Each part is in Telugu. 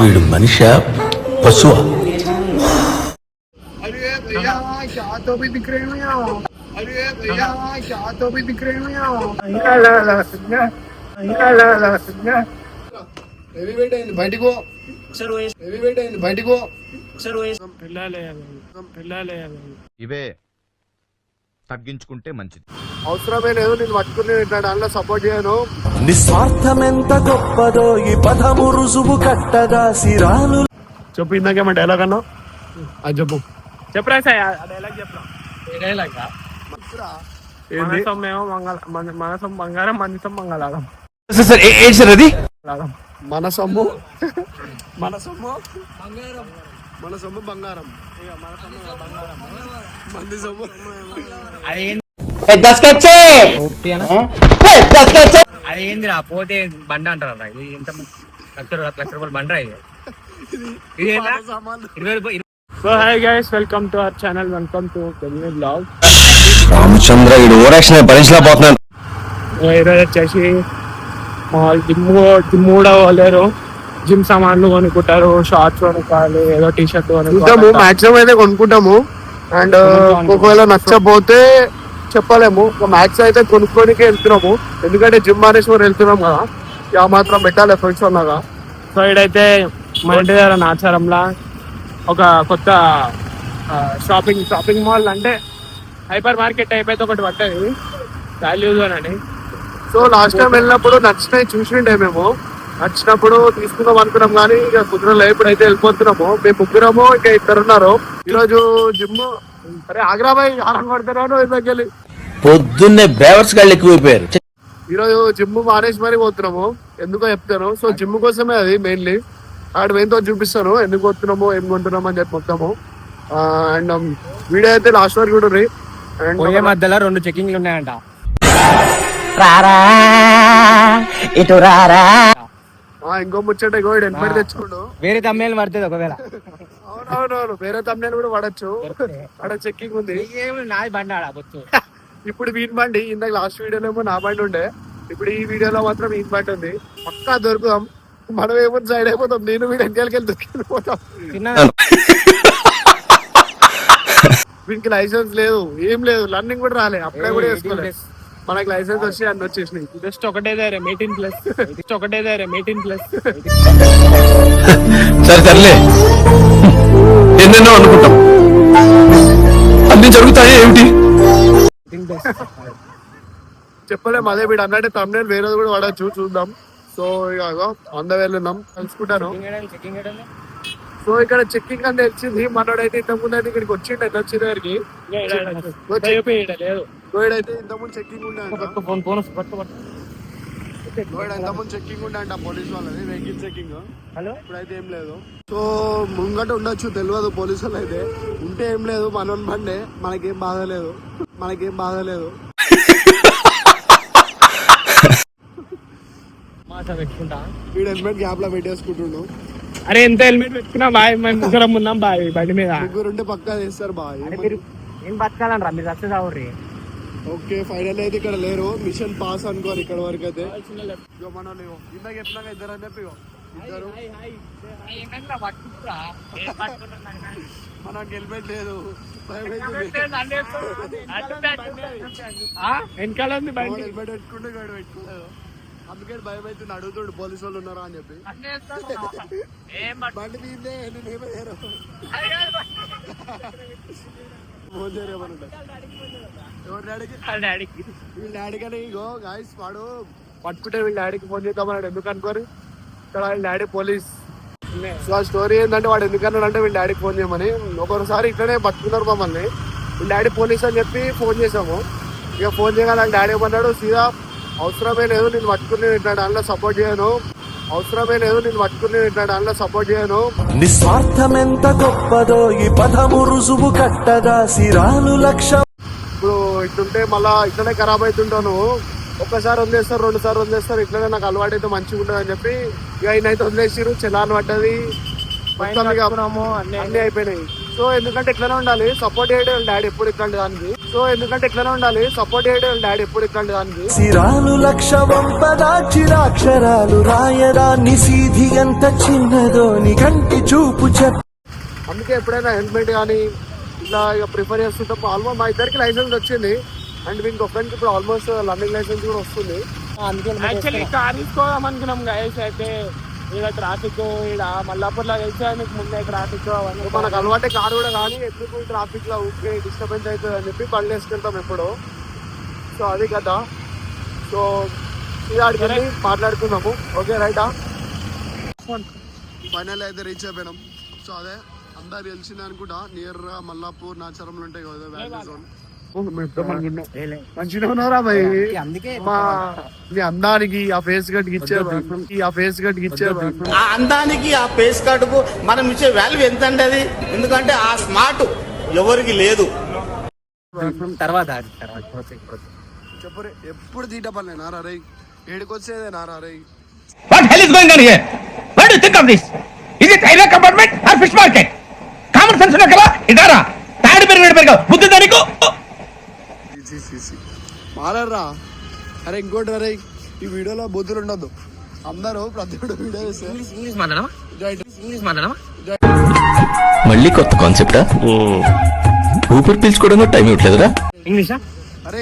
వీడు మనిషి పశువా? ఇవే తగ్గించుకుంటే మంచిది. అవసరమే లేదు, నేను పట్టుకుని దాంట్లో సపోర్ట్ చేయను. నిస్వార్థమెంత గొప్పదో ఈ పదము రుజువు కట్టగా సిరాలు. చెప్పు, ఇందాకేమో డైలాగ్ అన్నా, అది చెప్పు. చెప్పరా సార్ డైలాగ్ చెప్పరా? మనసం బంగారం మనిసం మంగళారం. అది మన సొమ్ము మన సొమ్ము బంగారం, మన సొమ్ము బంగారం, మంది సొమ్ము. అదేందిరా పోతే బండ అంటారా? ఇది ఎంత లక్ష రూపాయలు బండ ఇది. So hi guys, welcome to our channel, welcome to Telugu blog. Ramachandra ఈ ఓరాక్షన్ భరించలేకపోతున్నాను. ఈరోజు వచ్చేసి జిమ్ లేరు, జిమ్ సామాన్లు కొనుక్కుంటారు, షార్ట్స్ కొనుక్కోవాలి, ఏదో టీ షర్ట్ కొనుక్కుంటాము. మాక్సిమం అయితే కొనుక్కుంటాము. అండ్ ఒకవేళ నచ్చపోతే చెప్పలేము, మ్యాక్స్ అయితే కొనుక్కోనికి వెళ్తున్నాము. ఎందుకంటే జిమ్ మానేశ్వరం వెళ్తున్నాం కదా, ఆ మాత్రం పెట్టాలి ఫ్రెండ్స్ అన్నాగా. సో ఇడైతే మన ఇంటి దగ్గర నాచారంలా ఒక కొత్త షాపింగ్ మాల్, అంటే హైపర్ మార్కెట్ టైప్ అయితే ఒకటి పట్టది, వాల్యూ జోన్ అని. సో లాస్ట్ టైం వెళ్ళినప్పుడు నచ్చినాయి చూసిండే, మేము నచ్చినప్పుడు తీసుకుందాం అనుకున్నాం, కానీ ఇక కుదరలే. ఇప్పుడైతే వెళ్ళిపోతున్నాము, మేము ముగ్గురము, ఇక ఇద్దరున్నారు. ఈరోజు జిమ్ అరే ఆగ్రాబాయ్ ఆరం పడుతున్నాను వెళ్ళి పొద్దున్నే బేవర్స్ గాళ్ళు ఎక్కువైపోయారు. ఈరోజు జిమ్ మానేసి మరీ పోతున్నాము, ఎందుకో చెప్తాను. సో జిమ్ కోసమే అది మెయిన్లీ. అక్కడ మెయిన్తో చూపిస్తాను ఎందుకు పోతున్నాము, ఏం కొంటున్నాము అని చెప్పి మొత్తము. అండ్ వీడియో అయితే లాస్ట్ వరకు కూడా ఉంది. అండ్ మధ్యలో 2 చెకింగ్లు ఉన్నాయంట. ఇంకో ముచ్చట ఎన్పడి తెచ్చుకోండు, వేరే తమ్మేలు పడుతుంది ఒకవేళ. అవునవును, వేరే తమ్మేలు కూడా పడచ్చు. అక్కడ చెక్కింగ్ ఉంది. నాది బండి ఆడవచ్చు. ఇప్పుడు వీన్ బండి, ఇందాక లాస్ట్ వీడియోలో ఏమో నా బండి ఉండే, ఇప్పుడు ఈ వీడియోలో మాత్రం వీన్ బండి ఉంది. పక్కా దొరుకుదాం, మనం ఏమో సైడ్ అయిపోతాం. నేను వీడు వెనకాలకి దొరికిపోతాం. వీనికి లైసెన్స్ లేదు, ఏం లేదు, లర్నింగ్ కూడా రాలే, అప్లై కూడా చేసుకోలేదు. మనకి లైసెన్స్ వచ్చి అన్ని వచ్చేసినాయి. జస్ట్ ఒకటే దగ్గర 18+. సరే సర్లే, ఎన్నెన్నో అనుకుంటాం, అన్ని జరుగుతాయి ఏమిటి చెప్పలేము. అదే వీడు అన్నట్టు తమ్ముడు వేరేది కూడా పడచ్చు, చూద్దాం. సో ఇక ఆన్ ద వేలో ఉన్నాం, తెలుసుకుంటాను. సో ఇక్కడ చెక్కింగ్ అని తెలిసింది. మనోడైతే ఇంతకుముందు అయితే ఇక్కడికి వచ్చిండే వచ్చే దగ్గరికి. అయితే ఇంతకుముందు చెక్కింగ్ ఉండే ఇంతకుముందు చెక్కింగ్ ఉండే అంట పోలీస్ వాళ్ళది, వెహికల్ చెక్కింగ్. ఇప్పుడైతే ఏం లేదు. సో ముంగట ఉండొచ్చు, తెలియదు. పోలీసు వాళ్ళు అయితే ఉంటే ఏం లేదు, మనోని బండే, మనకేం బాధలేదు. వీడు హెల్మెట్ గ్యాప్ లో పెట్టేసుకుంటుండు. అరే ఎంత హెల్మెట్ పెట్టుకున్నా బాయ్, మేము ముగ్గురం ఉన్నాం బాయ్ బండి మీద. ముగ్గురుంటే పక్కా చేస్తారు బాయ్. ఏం బతకాలనరా మీరు, సక్సెస్ అవ్వరు. ఓకే ఫైనల్ అయితే ఇక్కడ లేరు, మిషన్ పాస్ అనుకోరు ఇక్కడ వరకు అయితే. మనం ఇందాక ఎట్లా ఇద్దరు అని చెప్పి ఇద్దరు మనకు హెల్మెట్ లేదు, వెనకాల ఉంది బండి. హెల్మెట్ పెట్టుకుంటే పెట్టుకోలేదు, అందుకే భయం అవుతుంది. అడుగుతాడు పోలీసు వాళ్ళు ఉన్నారా అని చెప్పి. బండి తీందే నేనేమయ్యారు వీళ్ళ డాడీకనే. ఇగో గాయస్ వాడు పట్టుకుంటే వీళ్ళ డాడీకి ఫోన్ చేద్దామన్నాడు. ఎందుకు అనుకోరు, ఇక్కడ వీళ్ళ డాడీ పోలీస్. సో ఆ స్టోరీ ఏంటంటే వాడు ఎందుకన్నాడు అంటే వీళ్ళ డాడీకి ఫోన్ చేయమని. ఒకసారి ఇట్లనే పట్టుకున్నారు మమ్మల్ని, వీళ్ళ డాడీ పోలీస్ అని చెప్పి ఫోన్ చేసాము. ఇక ఫోన్ చేయగానే డాడీ ఏమన్నాడు, సీదా అవసరమే లేదు, నేను పట్టుకుని దాంట్లో సపోర్ట్ చేయను. నిస్వార్థమెంత గొప్పదో ఈ పదము రుజువు కట్టగా సిరాలు లక్ష. ఇప్పుడు ఇట్లుంటే మళ్ళా ఇట్లనే ఖరాబ్ అవుతుంటాను. ఒక్కసారి వదిలేస్తారు, 2 సార్లు వదిలేస్తారు. ఇట్లనే నాకు అలవాటు అయితే మంచిగా ఉంటుంది అని చెప్పి ఇక ఈయనైతే వదిలేసారు. చలాన్ పడ్డది, అన్ని అయిపోయినాయి. సో ఎందుకంటే ఇట్లనే ఉండాలి, సపోర్ట్ చేయడం డాడీ ఎప్పుడు ఇట్లాంటి దానికి. సో ఎందుకంటే ఇట్లానే ఉండాలి, సపోర్ట్ చేయడం డాడీ ఎప్పుడు ఇట్లాంటి దానికి. సిరాలు లక్ష వంపదాచిరాక్షరాలు రాయరాన్ని సీధి ఎంత చిన్నదో నీ కంటి చూపు అందుకే ఎప్పుడైనా హెల్మెట్ కానీ ఇట్లా ఇక ప్రిఫర్ చేస్తుంటాం. ఆల్మోస్ట్ మా ఇద్దరికి లైసెన్స్ వచ్చింది అండ్ వీనికి ఒక్కరికి ఇప్పుడు ఆల్మోస్ట్ లర్నింగ్ లైసెన్స్ కూడా వస్తుంది. యాక్చువల్లీ కార్ తీసుకోదాం అనుకున్నాం గైస్. అయితే ఇక్కడ ట్రాఫిక్ ఇక్కడ మల్లాపూర్లో తెలిసే మీకు ముందే ట్రాఫిక్ అవన్నీ మనకు అలవాటే కారు కూడా, కానీ ఎప్పుడు ట్రాఫిక్ లో ఊరికే డిస్టర్బెన్స్ అవుతుంది అని చెప్పి బండ్లు వేసుకెళ్తాం ఎప్పుడు. సో అది కదా. సో ఇది అడిగి మాట్లాడుకున్నాము. ఓకే రైటా. ఫైనల్ అయితే రీచ్ అయిపోయినాం. సో అదే అందరు తెలిసింది అనుకుంటా, నియర్ మల్లాపూర్ నాచారంలో ఉంటాయి కదా వ్యాలీ జోన్. మంచిగా ఉన్నారా భయ్? మీ అందానికి ఆ ఫేస్ కట్కి ఇచ్చారు, ఆ ఫేస్ కట్కి ఇచ్చారు. ఆ అందానికి ఆ ఫేస్ కట్ కు మనం ఇచ్చే వాల్యూ ఎంత అండి అది? ఎందుకంటే ఆ స్మార్ట్ ఎవరికి లేదు. తర్వాత చెప్పరే ఎప్పుడు తీట పని నారా రై, ఏడుకొచ్చేదే నారా రై. What hell is going on here? What do you think of this? Is it railway compartment or fish market? Common sense ఉన్నా కదా ఇదారా తాడి పెరిగిన బుద్ధి దానికి మారరా. అరే ఇంకోటి అరే, ఈ వీడియోలో బుద్ధులు ఉండదు. అందరూ ప్రతి వీడియో ఇంగ్లీష్ మాట్లాడమా, ఇంగ్లీష్ మాట్లాడమా. మళ్ళీ కొత్త కాన్సెప్టా? ఊపిరి పీల్చుకోవడం టైం ఇవ్వట్లేదురా. ఇంగ్లీషా? అరే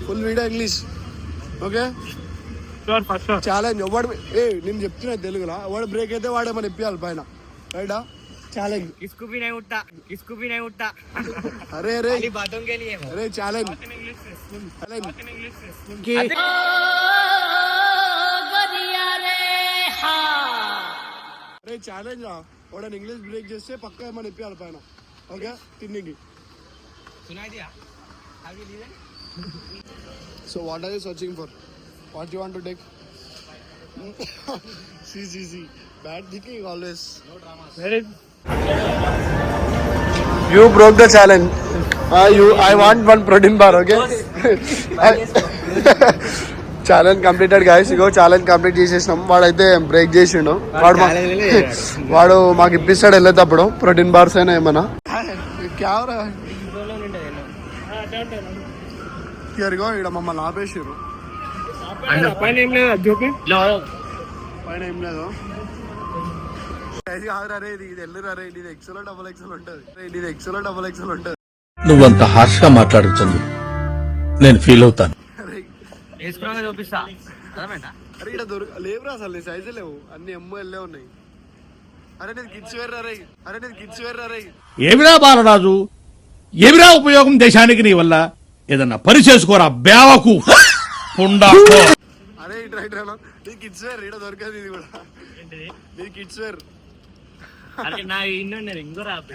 full video English. Okay first challenge. ఎవడు నేను చెప్తున్నా తెలుగులో, ఎవడు బ్రేక్ అయితే వాడే మనం ఇప్పియాలి పైన. రైటా? ఛాలెంజ్. किसको भी नहीं उठता, किसको भी नहीं उठता. అరే అరే खाली बातों के लिए वो. అరే ఛాలెంజ్. అరే ఛాలెంజ్ రా, వాడని ఇంగ్లీష్ బ్రేక్ చేస్తే పక్కా ఏమైనా ఇప్పియాలి పైన. ఓకే తిన్నికి. सुनाई दिया? Have you listened? So what are you searching for? What you want to take? See bad thinking always. You broke the challenge. I want one protein bar, okay? Challenge completed guys. ఇగో ఛాలెంజ్ కంప్లీట్ చేసేసినాం. వాడైతే బ్రేక్ చేసిండు. వాడు మాకు ఇప్పిస్తాడు వెళ్ళేటప్పుడు ప్రోటీన్ బార్స్ అయినా ఏమన్నా. క్యావరా ఇగో ఇక్కడ మమ్మల్ని ఆపేసారు. పైన ఏం లేదు, పైన ఏం లేదు. ఇది ఎల్లురా, ఇది ఎక్సెల్ డబుల్ ఎక్సెల్ ఉంటుంది. ఇది ఎక్సెల్ డబుల్ ఎక్సెల్ ఉంటుంది. నువ్వంత హార్ష్ గా మాట్లాడు చందు, నేను ఫీల్ అవుతాను. వేసుకున్నాక చూపిస్తా. అర్థమైందా? అరే ఇక్కడ లేవురా, అసలు నీ సైజు లేవు, అన్ని ఎమ్మెల్యే ఉన్నాయి. అరే నేను కిడ్స్ వేర్ రా. అరే నేను కిడ్స్ వేర్ రా. ఏమిరా బాలరాజు, ఏమిరా ఉపయోగం దేశానికి నీ వల్ల? ఏదన్నా పని చేసుకోరా బేవకు పుండా. అరే ఇట్రా నీ కిడ్స్ వేర్ ఇక్కడ దొరకదు. ఇది కూడా నీ కిడ్స్ వేర్. అరే నా ఇన్న ఇంకో రాదు.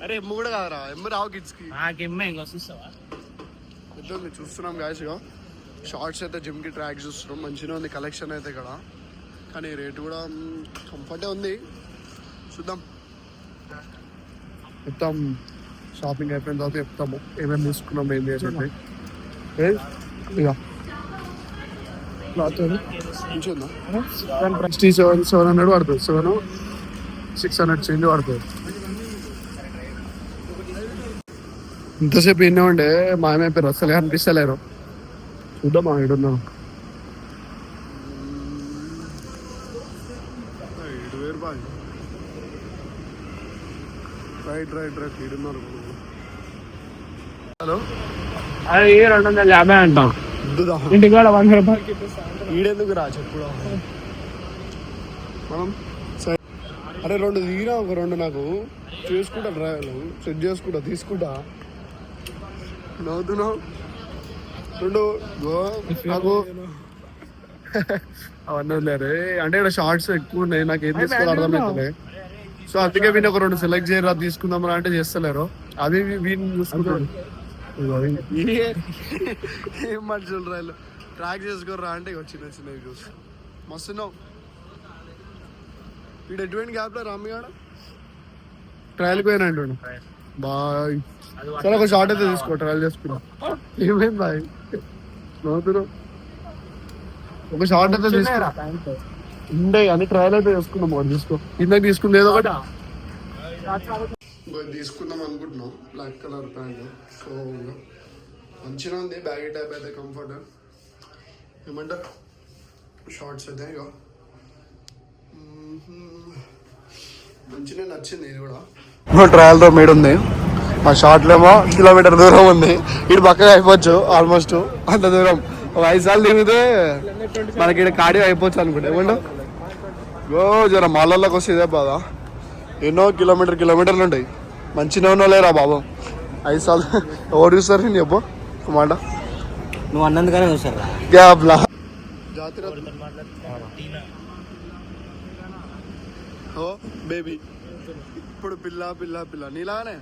అరే ఎమ్మ కూడా కాదురా, ఎమ్మ రావు కిడ్స్ కి. నాకెమ్మ ఇంకో చూస్తావా? ఇద్దరు చూస్తున్నాం గాయస్. ఇక షార్ట్స్ అయితే జిమ్ కి ట్రాక్ చూస్తున్నాం. మంచిగా ఉంది కలెక్షన్ అయితే ఇక్కడ, కానీ రేట్ కూడా కంఫర్టే ఉంది. చూద్దాం. మొత్తం షాపింగ్ అయిపోయిన తర్వాత చెప్తాము ఏమేమి తీసుకున్నాం ఏంటి అని చెప్పి. ఇక క్లాత్ మంచిగా 700 పడుతుంది. 600 చేంజ్ పడుతుంది. ఇంతసేపు ఎన్నో ఉండే మాయమైపోయారు, అసలే అనిపిస్తలేరు. చూద్దాం ఇడున్నాం. 7,000 బాయ్. రైట్ ఇడున్నారు. హలో అది 250 అంటాం. ఇంటికి కూడా 100 రూపాయలకి ఈడెందుకు రా చెప్పుడు మనం. అరే 2 దిగినా, ఒక 2 నాకు చేసుకుంటా, డ్రైవర్లు సెట్ చేసుకుంటా, తీసుకుంటా. నవ్వుతున్నావు 2 నాకు అవన్నీ లేరు. అంటే ఇక్కడ షార్ట్స్ ఎక్కువ ఉన్నాయి, నాకు ఏం తీసుకోవాలి అర్థమవుతుంది. సో అందుకే వీళ్ళు ఒక 2 సెలెక్ట్ చేయరా, తీసుకుందాం రా అంటే చేస్తలేరు. అది వీడిని చూసుకుంటారు. ఏం మనుషులు రైలు ట్రాక్ చేసుకోర్రా అంటే ఇక చిన్నవి చూసి మస్తున్నావు. వీడు ఎటువంటి గ్యాప్ లో రమ్మిగాడ ట్రయల్కి పోయినా అంటుండు. బాయ్ సరే ఒక షార్ట్ అయితే తీసుకో, ట్రయల్ చేసుకున్నా. ఏమైంది బాయ్ నవ్వుతున్నావు? ఒక షార్ట్ అయితే తీసుకో ఉండే అని ట్రయల్ అయితే చేసుకున్నాం. ఒకటి తీసుకో, ఇందాక తీసుకుంది ఏదో ఒకటి తీసుకుందాం అనుకుంటున్నాం. Black colour pant. సో మంచిగా ఉంది బ్యాగీ టైప్ అయితే కంఫర్ట్ ఏమంటారు షార్ట్స్ అయితే ఇక మంచిగా నచ్చింది ఇది కూడా ట్రయల్తో మేడ్ ఉంది మా షార్ట్లో ఏమో కిలోమీటర్ దూరం ఉంది ఇటు పక్కగా అయిపోవచ్చు ఆల్మోస్ట్ అంత దూరం ఒక 5 సార్లు తిరిగితే మనకి ఇక్కడ కార్డియో అయిపోవచ్చు అనుకుంటా ఏమంటావు జర మాలల్లోకి వస్తే ఇదే బాధ ఎన్నో కిలోమీటర్లు ఉంటాయి మంచిగా ఉన్నో లేరా బాబు 5 సార్లు ఎవరు చూస్తారు నేను చెప్పు మాట నువ్వు అన్నందుకనే చూసారు గ్యాప్లా జాతర ఓ బేబీ ఇప్పుడు పిల్ల పిల్ల పిల్ల నీలానే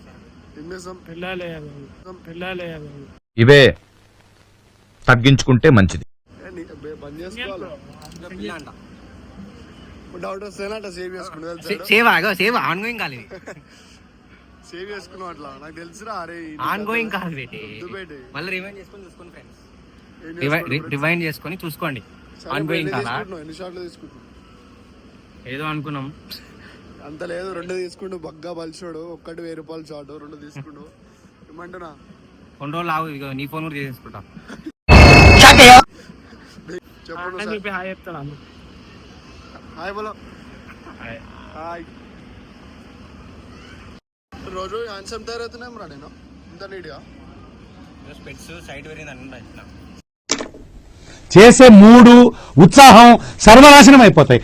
ఏం చేస్తాం పిల్లలే ఇవే తగ్గించుకుంటే మంచిది. బంద్ చేసుకోవాలి డౌట్ వస్తేనట సేవ్ చేసుకున్నావు సేవ్ ఆన్ గోయింగ్ కాలేదు సేవ్ చేసుకున్నావు అట్లా నాకు తెలుసురా అరే ఆన్ గోయింగ్ కాదు మళ్ళీ రివైండ్ చేసుకొని చూసుకోండి ఫ్రెండ్స్ రివైండ్ చేసుకొని చూసుకోండి ఆన్ గోయింగ్ కాదా ఎన్ని షాట్లు తీసుకుంటున్నావు ఏదో అనుకున్నాం అంత లేదు 2 తీసుకుంటూ బగ్గా పలిచాడు ఒక్కటి 1000 రూపాయలు షాట్ 2 తీసుకుంటూ ఏమంటున్నా 2 రోజులు ఆగు ఇక నీ ఫోన్ కూడా చేసుకుంటా చెప్పు హాయ్ చెప్తాను హాయ్ బోలో హాయ్ రోజు హ్యాండ్సమ్ తయారవుతున్నాం రా నేను ఇంత నీట్గా స్పెట్స్ సైడ్ పెరిగింది చేసే మూడు ఉత్సాహం సర్వనాశనం అయిపోతాయి.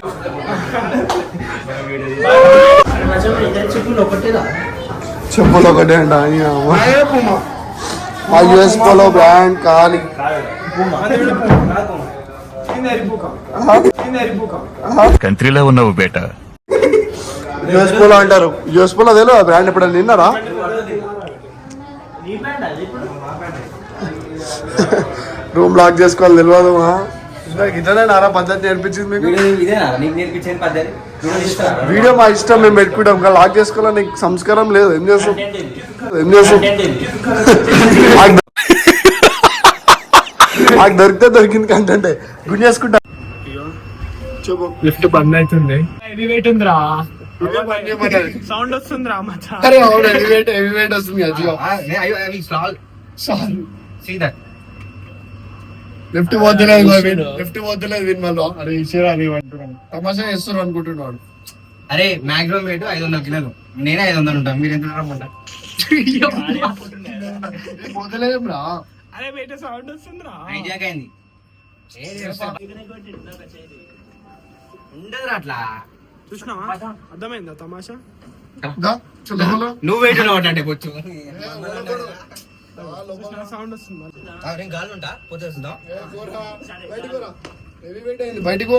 చెప్పులు ఒకటే అంట ఆ యుఎస్ పోలో బ్రాండ్ కాలి కంట్రీలో ఉన్నావు బేటా. యుఎస్ పోలో అంటారు యుఎస్ పోలో తెలియదు ఆ బ్రాండ్ ఎప్పుడైనా తిన్నారా రూమ్ లాక్ చేసుకోవాలి తెలియదు ఇట్లనే నారా పద్ధతి నేర్పించింది మీకు వీడియో మా ఇష్టం మేము పెట్టుకుంటాం ఇంకా లాక్ చేసుకోవాలి నీకు సంస్కారం లేదు ఏం చేస్తాం నాకు దొరికితే దొరికింది కంటెంట్ గుడ్ చేసుకుంటా చెప్పు లిఫ్ట్ బంద్ అవుతుంది హెవీ వెయిట్ ఉందిరా సౌండ్ వస్తుందిరా అరే అవును హెవీ వెయిట్ వస్తుంది అజియో లిఫ్ట్ వద్దలేదు విన్ మళ్ళీ అరే ఇచ్చారా అని అంటున్నాను తమాషా చేస్తున్నారు అనుకుంటున్నాడు అరే మాక్సిమం వెయిట్ 500 కిలోలు నేనే 500 ఉంటాను మీరు ఎంత రమ్మంటారు వద్దలేం రా అరే వెయిట్ సౌండ్ వస్తుందిరా ఐడియాక్ అయింది ఉండదురా అట్లా చూసినావా అర్థమైందా తమాషా నువ్వు వెయిట్ అంటే పొచ్చు సౌండ్ వస్తుంది గాలి ఉంటా పోతే వస్తుందా బయటకు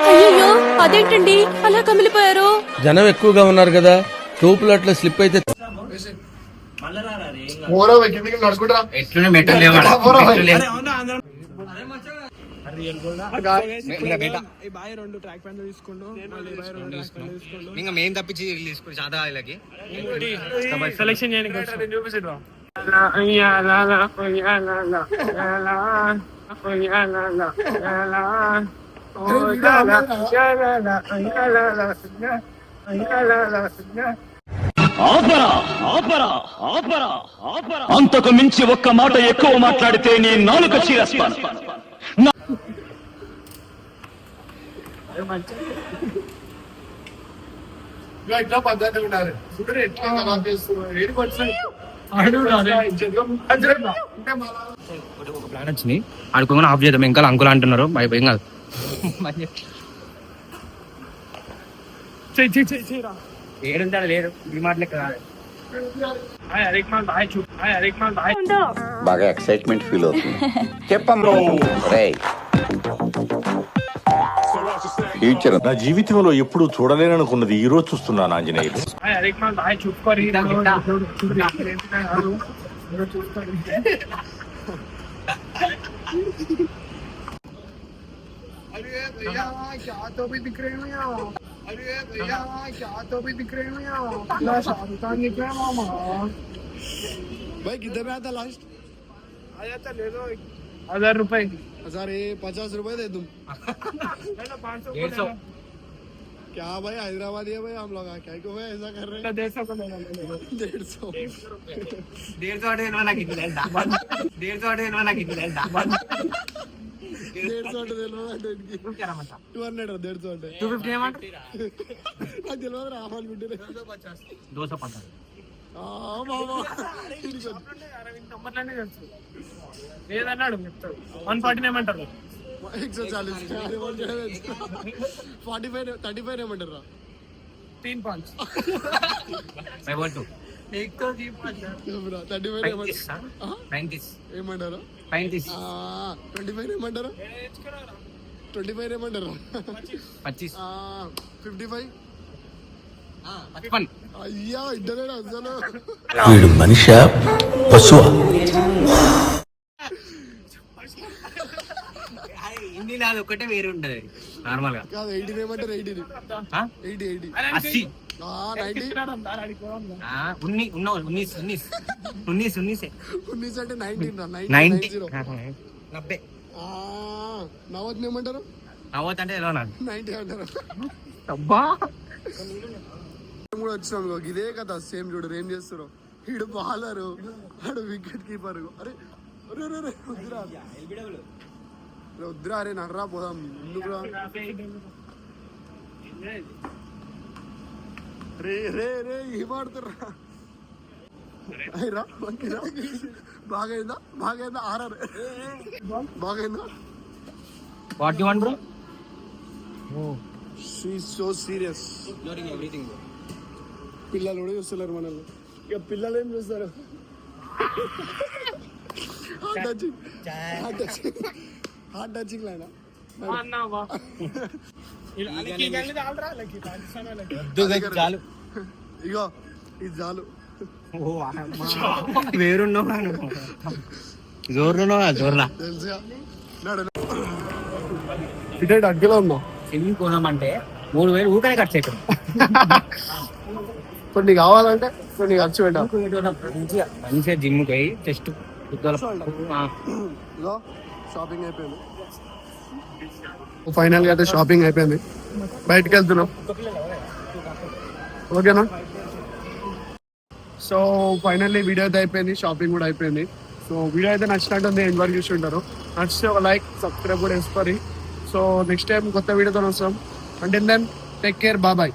అయ్యో అదేంటండి అలా కమిలిపోయారు జనం ఎక్కువగా ఉన్నారు కదా టూపులు అట్లా స్లిప్ అయితే నడుచుకుంటా ఎట్లనే మెటల్ లేవాడు బాయ్ 2 ట్రాక్ ప్యాంట్ తీసుకుంటూ ఇంకా మేము తప్పించి తీసుకుని సాదా వీళ్ళకి సెలెక్షన్ చేయడానికి చూపిస్తాడు అంతకు మించి ఒక్క మాట ఎక్కువ మాట్లాడితే నీ నాలుక చీరేస్తాను. ఇట్లా పద్ధతి ఉండాలి ఒక ప్లాన్ వచ్చింది ఆడుకోగానే ఆఫ్ చేద్దాం ఇంకా అంకుల్ అంటున్నారు భయం కాదు ఏడుంటాడు లేరు ఈ మాటలే కాదు బాగా ఎక్సైట్మెంట్ ఫీల్ అవుతుంది చెప్పమ్మా ఫ్యూచర్ నా జీవితంలో ఎప్పుడు చూడలేననుకున్నది ఈ రోజు చూస్తున్నాను ఆంజనేయులు. भाई कितने में आता लास्ट आया था ले लो 1000 रुपए 1000 50 रुपए दे दूं 500 क्या भाई हैदराबाद है भाई हम लोग क्या को भाई ऐसा कर रहे हैं 150 को 150 150 నాకు ఇది లేదా 150 నాకు ఇది లేదా 150 అంటే 200 150 అంటే 250 ఏమంటారు నాకు తెలియదు రావాలి బిడ్డ 250 నంబర్లన్నీ తెలుసు ఏదన్నాడు చెప్తాడు 149 ఏమంటారు 140 45 35 ఏమంటారా 3 5 मैं बोल तू एक तो जी 35 ఏమంటారు 35 25 ఏమంటారు 25 ఏమంటారు 25 55 55 అయ్యా ఇద్దరే అసలు వీడు మనిషి పశువా హిందీ నాది ఒకటే వేరే ఉంటది నార్మల్ గా కాదు 80 ఏమంటారు 80 80 90 19 అంటే 19 90 నవత్ ఏమంటారు నవ్వత్ అంటే ఎలా నాది 90 అంటారు అబ్బా కూడా వచ్చినాం ఇగో ఇదే కదా సేమ్ చూడు ఏం చేస్తారు ఈడు బాలరు ఆడు వికెట్ కీపర్ అరే అరే అరే వద్దురా వద్దురా అరే నర్రా పోదాం ఎందుకురా రే రే రే ఏం ఆడుతుర్రా అయ్యరా బాగైందా ఆర్ఆర్ బాగైందా what you want bro she so serious పిల్లలు కూడా చూస్తున్నారు మనల్ని ఇక పిల్లలు ఏం చూస్తారు హార్ట్ టచింగ్ లైనా చాలు ఇగో ఇది చాలు వేరున్నావు జోరున్నావా జోర్లా తెలుసుగా ఇటే అడ్డులో ఉన్నావు స్విమ్మింగ్ కోసం అంటే 3000 ఊకనే ఖర్చు అవుతుంది కొన్ని కావాలంటే కొన్ని ఖర్చు పెట్టాం మంచిగా జిమ్ పోయి జస్ట్ ఇగో షాపింగ్ అయిపోయింది ఫైనల్ గా అయితే షాపింగ్ అయిపోయింది బయటకు వెళ్తున్నాం ఓకేనా సో ఫైనల్లీ వీడియో అయితే అయిపోయింది షాపింగ్ కూడా అయిపోయింది సో వీడియో అయితే నచ్చినట్టుంది ఎండ్ వరకు చూసి ఉంటారు నచ్చితే ఒక లైక్ సబ్స్క్రైబ్ కూడా వేసుకోరి సో నెక్స్ట్ టైం కొత్త వీడియోతో వస్తాం అంటే దెన్ టేక్ కేర్ బాయ్